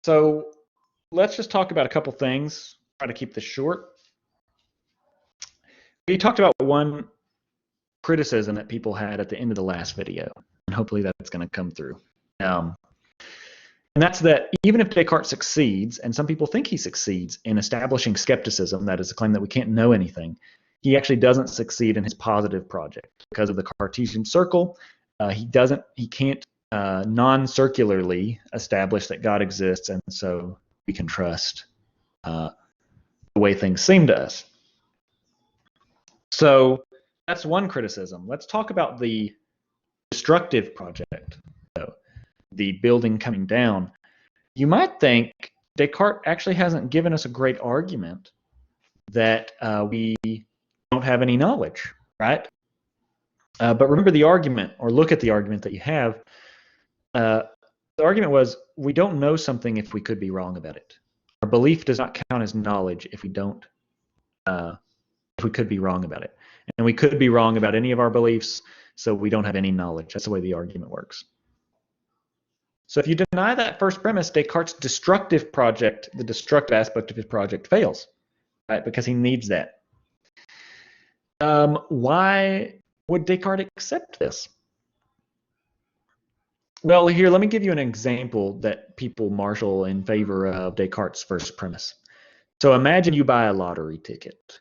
So let's just talk about a couple things. Try to keep this short. We talked about one criticism that people had at the end of the last video, and hopefully that's going to come through. And that's that even if Descartes succeeds, and some people think he succeeds in establishing skepticism, that is a claim that we can't know anything, he actually doesn't succeed in his positive project because of the Cartesian circle. He can't non-circularly establish that God exists, and so we can trust the way things seem to us. So that's one criticism. Let's talk about the destructive project, though, the building coming down. You might think Descartes actually hasn't given us a great argument that we don't have any knowledge, right? But remember the argument, or look at the argument that you have. The argument was, we don't know something if we could be wrong about it. Our belief does not count as knowledge if we don't, if we could be wrong about it. And we could be wrong about any of our beliefs, so we don't have any knowledge. That's the way the argument works. So if you deny that first premise, Descartes' destructive project, the destructive aspect of his project, fails, right? Because he needs that. Why would Descartes accept this? Well, here, let me give you an example that people marshal in favor of Descartes' first premise. So imagine you buy a lottery ticket.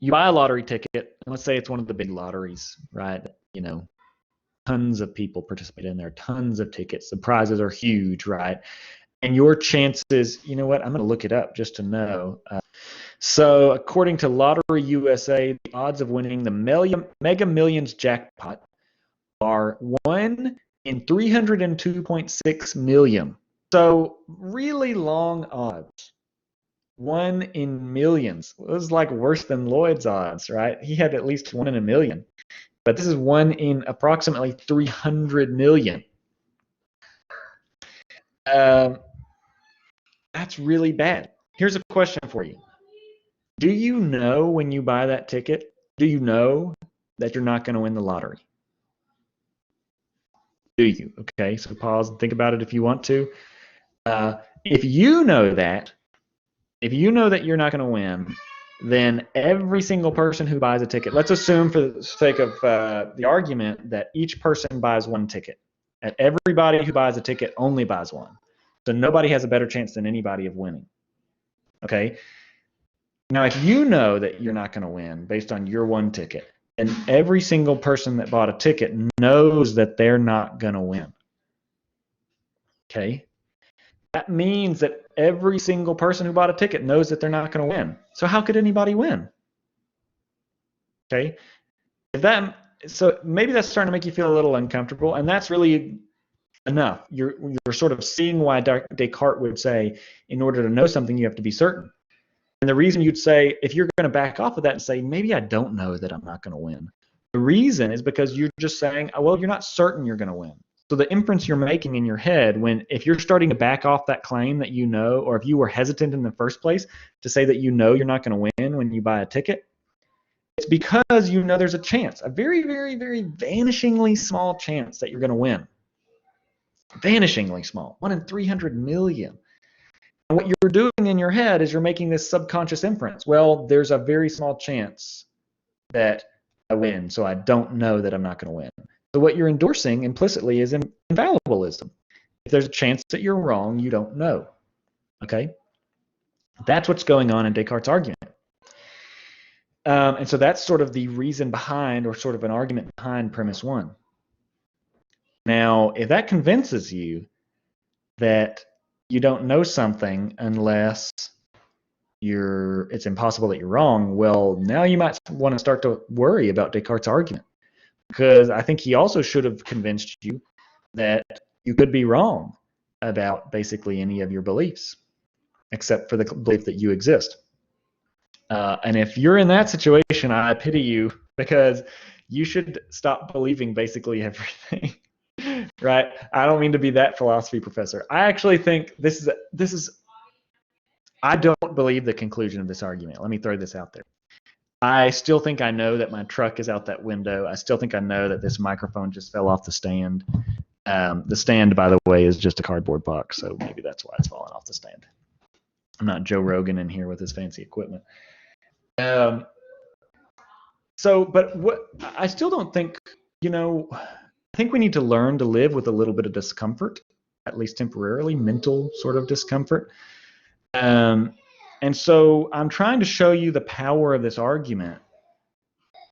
You buy a lottery ticket, and let's say it's one of the big lotteries, right? You know, tons of people participate in there, tons of tickets. The prizes are huge, right? And your chances, you know what, I'm going to look it up just to know. So according to Lottery USA, the odds of winning the Mega Millions jackpot are 1 in 302.6 million. So really long odds. 1 in millions. It was like worse than Lloyd's odds, right? He had at least 1 in a million. But this is 1 in approximately 300 million. That's really bad. Here's a question for you. Do you know when you buy that ticket, do you know that you're not going to win the lottery? Do you? Okay, so pause and think about it if you want to. If you know that you're not going to win, then every single person who buys a ticket, let's assume for the sake of the argument that each person buys 1 ticket, and everybody who buys a ticket only buys 1. So nobody has a better chance than anybody of winning. Okay? Now, if you know that you're not going to win based on your 1 ticket, and every single person that bought a ticket knows that they're not going to win, okay? That means that every single person who bought a ticket knows that they're not going to win. So how could anybody win? Okay? So maybe that's starting to make you feel a little uncomfortable, and that's really enough. You're sort of seeing why Descartes would say, in order to know something, you have to be certain. And the reason you'd say, if you're going to back off of that and say, maybe I don't know that I'm not going to win, the reason is because you're just saying, well, you're not certain you're going to win. So the inference you're making in your head, if you're starting to back off that claim that you know, or if you were hesitant in the first place to say that you know you're not going to win when you buy a ticket, it's because you know there's a chance, a very, very, very vanishingly small chance that you're going to win. Vanishingly small, 1 in 300 million. And what you're doing in your head is you're making this subconscious inference. Well, there's a very small chance that I win, so I don't know that I'm not going to win. So what you're endorsing implicitly is infallibilism. If there's a chance that you're wrong, you don't know. Okay? That's what's going on in Descartes' argument. And so that's sort of the reason behind, or sort of an argument behind premise 1. Now, if that convinces you that you don't know something unless it's impossible that you're wrong, well, now you might want to start to worry about Descartes' argument, because I think he also should have convinced you that you could be wrong about basically any of your beliefs, except for the belief that you exist. And if you're in that situation, I pity you, because you should stop believing basically everything. Right? I don't mean to be that philosophy professor. I actually think this is I don't believe the conclusion of this argument. Let me throw this out there. I still think I know that my truck is out that window. I still think I know that this microphone just fell off the stand. The stand, by the way, is just a cardboard box, so maybe that's why it's falling off the stand. I'm not Joe Rogan in here with his fancy equipment. But what I still don't think, I think we need to learn to live with a little bit of discomfort, at least temporarily, mental sort of discomfort. And so I'm trying to show you the power of this argument.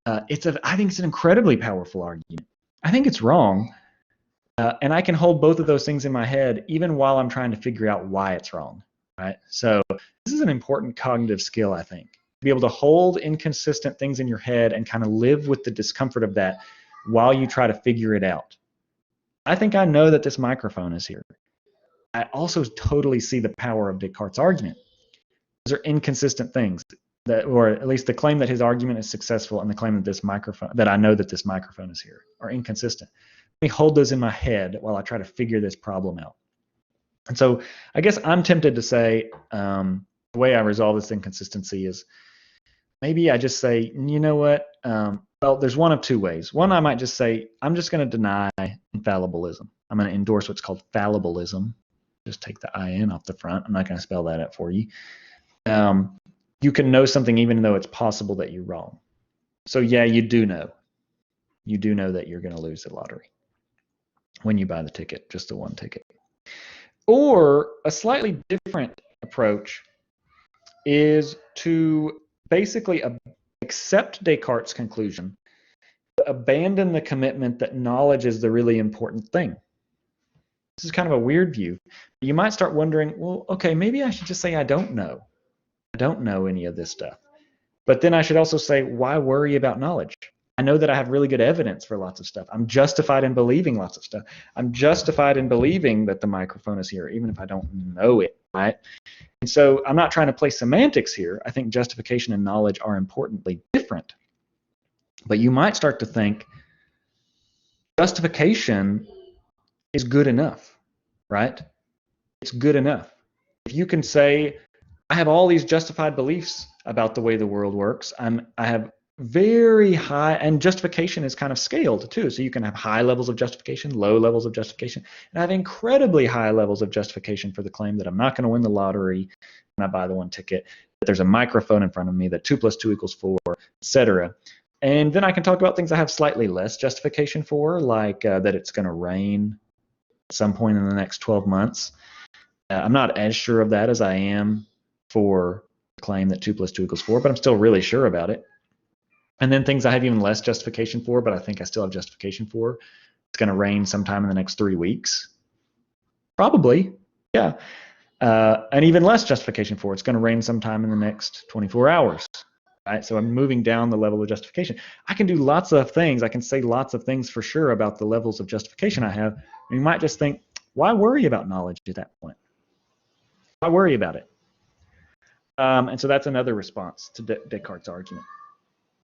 I think it's an incredibly powerful argument. I think it's wrong, and I can hold both of those things in my head even while I'm trying to figure out why it's wrong. Right? So this is an important cognitive skill, I think, to be able to hold inconsistent things in your head and kind of live with the discomfort of that while you try to figure it out. I think I know that this microphone is here. I also totally see the power of Descartes' argument. Those are inconsistent things, or at least the claim that his argument is successful and the claim that I know that this microphone is here, are inconsistent. Let me hold those in my head while I try to figure this problem out. And so I guess I'm tempted to say the way I resolve this inconsistency is maybe I just say, you know what? Well, there's one of two ways. One, I might just say, I'm just going to deny infallibilism. I'm going to endorse what's called fallibilism. Just take the IN off the front. I'm not going to spell that out for you. You can know something even though it's possible that you're wrong. So yeah, you do know. You do know that you're going to lose the lottery when you buy the ticket, just the one ticket. Or a slightly different approach is to basically accept Descartes' conclusion, but abandon the commitment that knowledge is the really important thing. This is kind of a weird view. You might start wondering, well, okay, maybe I should just say I don't know. I don't know any of this stuff. But then I should also say, why worry about knowledge? I know that I have really good evidence for lots of stuff. I'm justified in believing lots of stuff. I'm justified in believing that the microphone is here, even if I don't know it, right? And so I'm not trying to play semantics here. I think justification and knowledge are importantly different. But you might start to think justification is good enough, right? It's good enough. If you can say, I have all these justified beliefs about the way the world works, I have very high, and justification is kind of scaled too. So you can have high levels of justification, low levels of justification, and I have incredibly high levels of justification for the claim that I'm not going to win the lottery when I buy the one ticket, that there's a microphone in front of me, that 2 + 2 = 4, etc. And then I can talk about things I have slightly less justification for, like that it's going to rain at some point in the next 12 months. I'm not as sure of that as I am for the claim that 2 + 2 = 4, but I'm still really sure about it. And then things I have even less justification for, but I think I still have justification for. It's going to rain sometime in the next 3 weeks. Probably, yeah. And even less justification for, it's going to rain sometime in the next 24 hours. Right? So I'm moving down the level of justification. I can do lots of things. I can say lots of things for sure about the levels of justification I have. And you might just think, why worry about knowledge at that point? Why worry about it? And so that's another response to Descartes' argument.